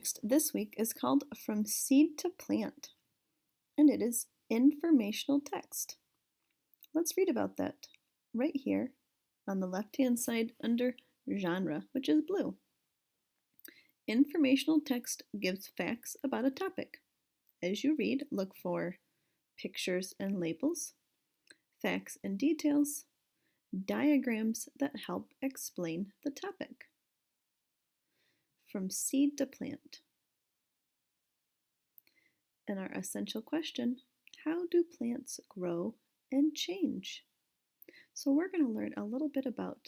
text this week is called From Seed to Plant, and it is informational text. Let's read about that right here on the left-hand side under genre, which is blue. Informational text gives facts about a topic. As you read, look for pictures and labels, facts and details, diagrams that help explain the topic. From seed to plant. And our essential question, how do plants grow and change? So we're going to learn a little bit about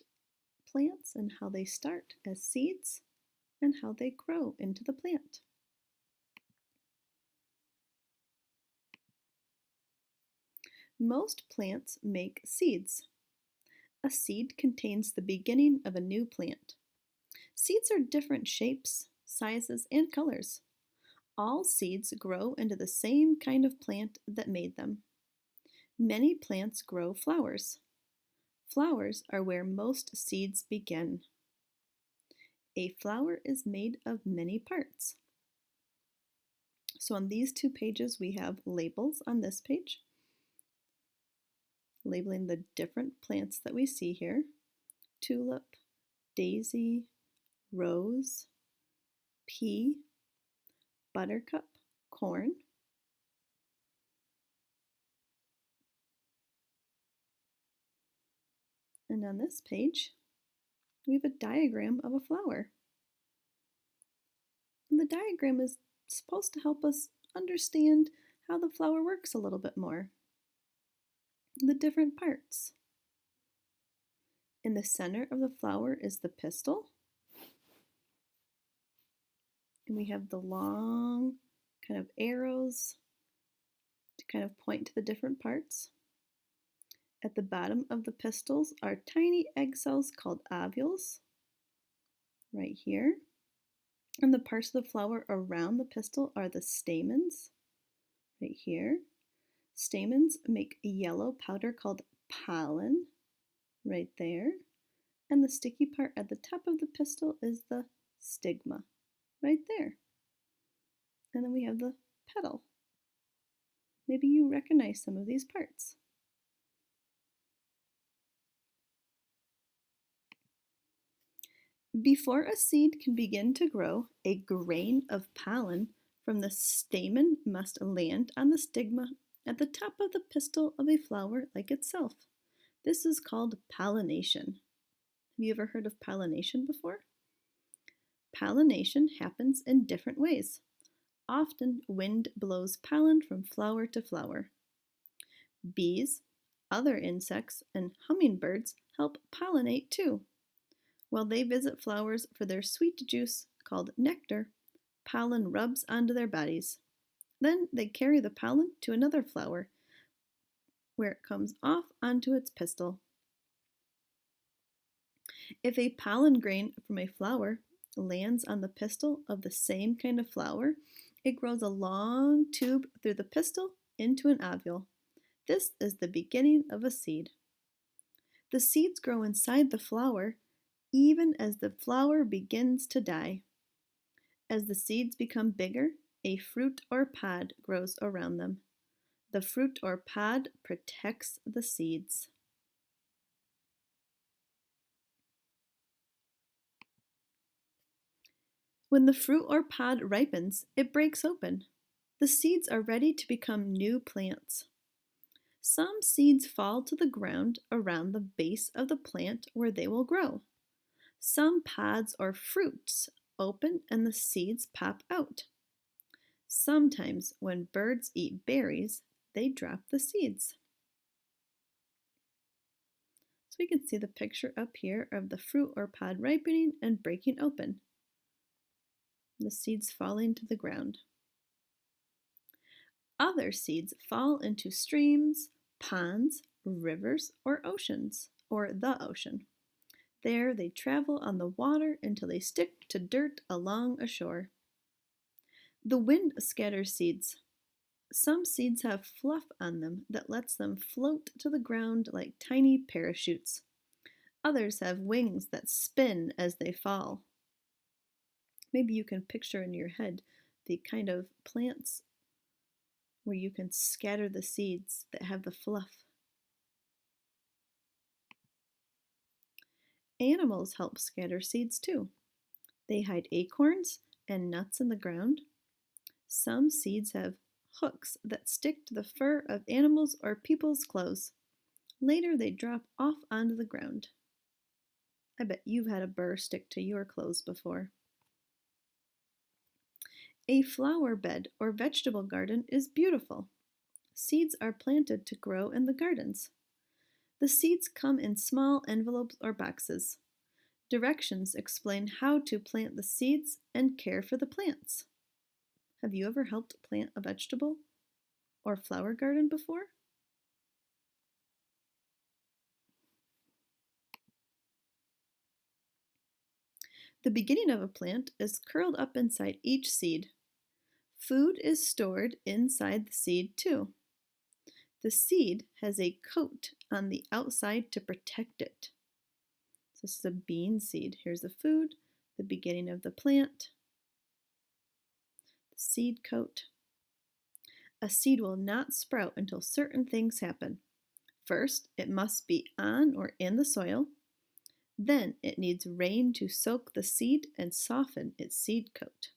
plants and how they start as seeds and how they grow into the plant. Most plants make seeds. A seed contains the beginning of a new plant. Seeds are different shapes, sizes, and colors. All seeds grow into the same kind of plant that made them. Many plants grow flowers. Flowers are where most seeds begin. A flower is made of many parts. So on these two pages, we have labels on this page, labeling the different plants that we see here: tulip, daisy, rose, pea, buttercup, corn. And on this page, we have a diagram of a flower. And the diagram is supposed to help us understand how the flower works a little bit more. The different parts. In the center of the flower is the pistil. And we have the long kind of arrows to kind of point to the different parts. At the bottom of the pistils are tiny egg cells called ovules, right here. And the parts of the flower around the pistil are the stamens, right here. Stamens make a yellow powder called pollen, right there. And the sticky part at the top of the pistil is the stigma, right there. And then we have the petal. Maybe you recognize some of these parts. Before a seed can begin to grow, a grain of pollen from the stamen must land on the stigma at the top of the pistil of a flower like itself. This is called pollination. Have you ever heard of pollination before? Pollination happens in different ways. Often, wind blows pollen from flower to flower. Bees, other insects, and hummingbirds help pollinate too. While they visit flowers for their sweet juice called nectar, pollen rubs onto their bodies. Then they carry the pollen to another flower, where it comes off onto its pistil. If a pollen grain from a flower lands on the pistil of the same kind of flower, it grows a long tube through the pistil into an ovule. This is the beginning of a seed. The seeds grow inside the flower even as the flower begins to die. As the seeds become bigger, a fruit or pod grows around them. The fruit or pod protects the seeds. When the fruit or pod ripens, it breaks open. The seeds are ready to become new plants. Some seeds fall to the ground around the base of the plant where they will grow. Some pods or fruits open and the seeds pop out. Sometimes when birds eat berries, they drop the seeds. So we can see the picture up here of the fruit or pod ripening and breaking open. The seeds falling to the ground. Other seeds fall into streams, ponds, rivers, or oceans, or the ocean. There they travel on the water until they stick to dirt along a shore. The wind scatters seeds. Some seeds have fluff on them that lets them float to the ground like tiny parachutes. Others have wings that spin as they fall. Maybe you can picture in your head the kind of plants where you can scatter the seeds that have the fluff. Animals help scatter seeds too. They hide acorns and nuts in the ground. Some seeds have hooks that stick to the fur of animals or people's clothes. Later, they drop off onto the ground. I bet you've had a burr stick to your clothes before. A flower bed or vegetable garden is beautiful. Seeds are planted to grow in the gardens. The seeds come in small envelopes or boxes. Directions explain how to plant the seeds and care for the plants. Have you ever helped plant a vegetable or flower garden before? The beginning of a plant is curled up inside each seed. Food is stored inside the seed too. The seed has a coat on the outside to protect it. So this is a bean seed. Here's the food, the beginning of the plant, the seed coat. A seed will not sprout until certain things happen. First, it must be on or in the soil. Then it needs rain to soak the seed and soften its seed coat.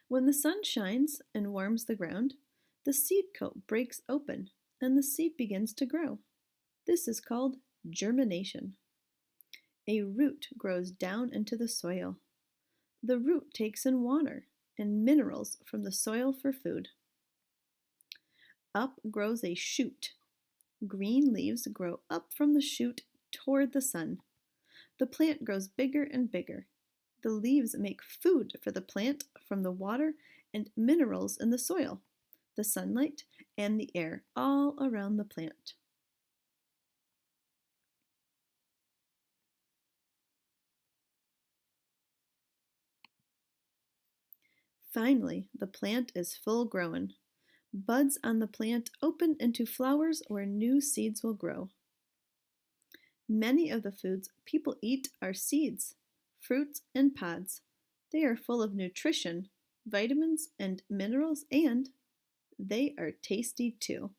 When the sun shines and warms the ground, the seed coat breaks open and the seed begins to grow. This is called germination. A root grows down into the soil. The root takes in water and minerals from the soil for food. Up grows a shoot. Green leaves grow up from the shoot toward the sun. The plant grows bigger and bigger. The leaves make food for the plant from the water and minerals in the soil, the sunlight, and the air all around the plant. Finally, the plant is full grown. Buds on the plant open into flowers where new seeds will grow. Many of the foods people eat are seeds, fruits, and pods. They are full of nutrition, vitamins, and minerals, and they are tasty too.